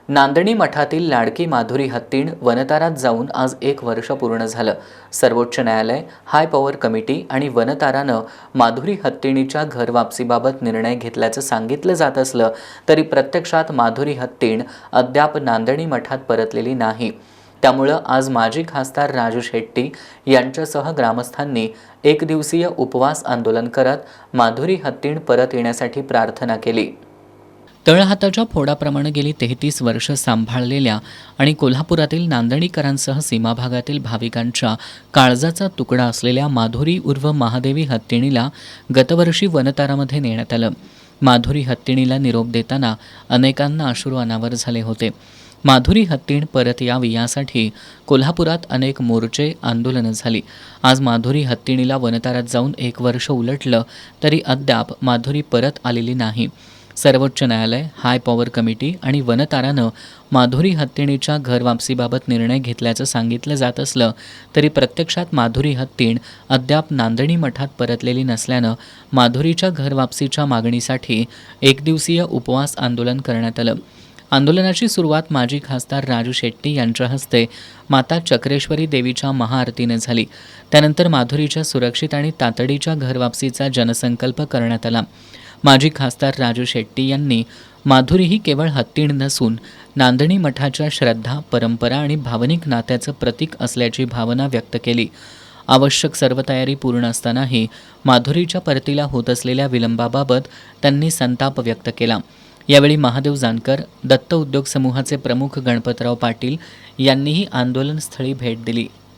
नांदणी मठातील लाडकी माधुरी हत्तीण वनतारात जाऊन आज 1 वर्ष पूर्ण झालं। सर्वोच्च न्यायालय, हाय पॉवर कमिटी आणि वनतारानं माधुरी हत्तीणीच्या घरवापसीबाबत निर्णय घेतल्याचं सांगितलं जात असलं तरी प्रत्यक्षात माधुरी हत्तीण अद्याप नांदणी मठात परतलेली नाही। त्यामुळे आज माजी खासदार राजू शेट्टी यांच्यासह ग्रामस्थांनी 1 दिवसीय उपवास आंदोलन करत माधुरी हत्तीण परत येण्यासाठी प्रार्थना केली। तळहाताच्या फोडाप्रमाणे गेली 33 वर्ष सांभाळलेल्या आणि कोल्हापुरातील नांदणीकरांसह सीमाभागातील भाविकांच्या काळजाचा तुकडा असलेल्या माधुरी उर्फ महादेवी हत्तीणीला गतवर्षी वनतारामध्ये नेण्यात आलं। माधुरी हत्तीणीला निरोप देताना अनेकांना अश्रू अनावर झाले होते। माधुरी हत्तीण परत यावी यासाठी कोल्हापुरात अनेक मोर्चे, आंदोलनं झाली। आज माधुरी हत्तीणीला वनतारात जाऊन 1 वर्ष उलटलं तरी अद्याप माधुरी परत आलेली नाही। सर्वोच्च न्यायालय, हाय पॉवर कमिटी आणि वनतारानं माधुरी हत्तीणीच्या घरवापसीबाबत निर्णय घेतल्याचं सांगितलं जात असलं तरी प्रत्यक्षात माधुरी हत्तीण अद्याप नांदणी मठात परतलेली नसल्यानं माधुरीच्या घरवापसीच्या मागणीसाठी 1 दिवसीय उपवास आंदोलन करण्यात आलं। आंदोलनाची सुरुवात माजी खासदार राजू शेट्टी यांच्या हस्ते माता चक्रेश्वरी देवीच्या महाआरतीने झाली। त्यानंतर माधुरीच्या सुरक्षित आणि तातडीच्या घरवापसीचा जनसंकल्प करण्यात आला। माजी खासदार राजू शेट्टी यांनी माधुरी ही केवळ हत्तीण नसून नांदणी मठाच्या श्रद्धा, परंपरा आणि भावनिक नात्याचं प्रतीक असल्याची भावना व्यक्त केली। आवश्यक सर्व तयारी पूर्ण असतानाही माधुरीच्या परतीला होत असलेल्या विलंबाबाबत त्यांनी संताप व्यक्त केला। यावेळी महादेव जानकर, दत्त उद्योग समूहाचे प्रमुख गणपतराव पाटील यांनीही आंदोलनस्थळी भेट दिली।